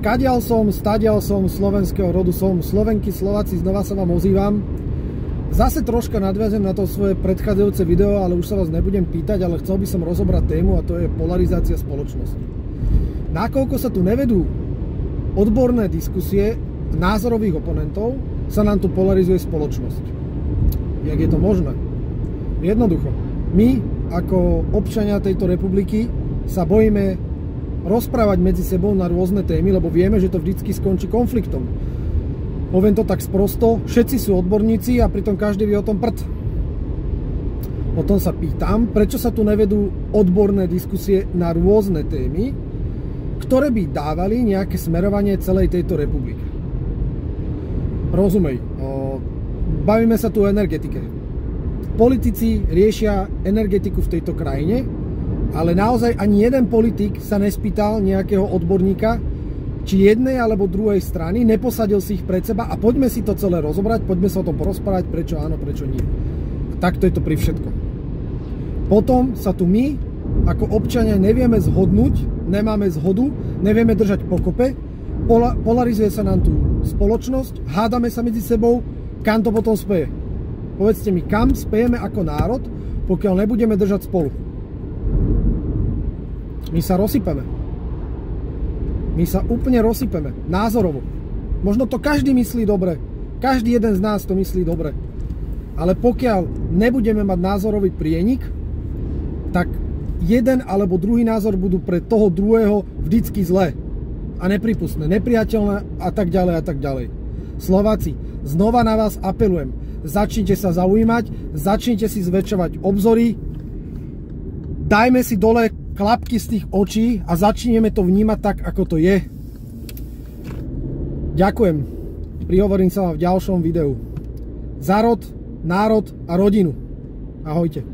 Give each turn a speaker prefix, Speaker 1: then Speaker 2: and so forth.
Speaker 1: Skadiaľ som, stadiaľ som, slovenského rodu som, Slovenky, Slováci, znova sa vám ozývam. Zase troška nadviažem na to svoje predchádzajúce video, ale už sa vás nebudem pýtať, ale chcel by som rozobrať tému, a to je polarizácia spoločnosti. Nakoľko sa tu nevedú odborné diskusie názorových oponentov, sa nám tu polarizuje spoločnosť. Jak je to možné? Jednoducho. My, ako občania tejto republiky, sa bojíme rozprávať medzi sebou na rôzne témy, lebo vieme, že to vždycky skončí konfliktom. Poviem to tak sprosto, všetci sú odborníci a pritom každý vie o tom prd. Potom sa pýtam, prečo sa tu nevedú odborné diskusie na rôzne témy, ktoré by dávali nejaké smerovanie celej tejto republiky. Rozumej, bavíme sa tu o energetike. Politici riešia energetiku v tejto krajine, ale naozaj ani jeden politik sa nespýtal nejakého odborníka, či jednej alebo druhej strany, neposadil si ich pred seba a poďme si to celé rozobrať, poďme sa o tom porozprávať, prečo áno, prečo nie. A takto je to pri všetkom. Potom sa tu my, ako občania, nevieme zhodnúť, nemáme zhodu, nevieme držať pokope, polarizuje sa nám tu spoločnosť, hádame sa medzi sebou, kam to potom speje. Povedzte mi, kam spejeme ako národ, pokiaľ nebudeme držať spolu. My sa rozsypeme. My sa úplne rozsypeme. Názorovo. Možno to každý myslí dobre. Každý jeden z nás to myslí dobre. Ale pokiaľ nebudeme mať názorový prienik, tak jeden alebo druhý názor budú pre toho druhého vždycky zlé. A nepripustné, nepriateľné a tak ďalej a tak ďalej. Slováci, znova na vás apelujem. Začnite sa zaujímať, začnite si zväčšovať obzory, dajme si dole klapky z tých očí a začneme to vnímať tak, ako to je. Ďakujem. Prihovorím sa vám v ďalšom videu. Za rod, národ a rodinu. Ahojte.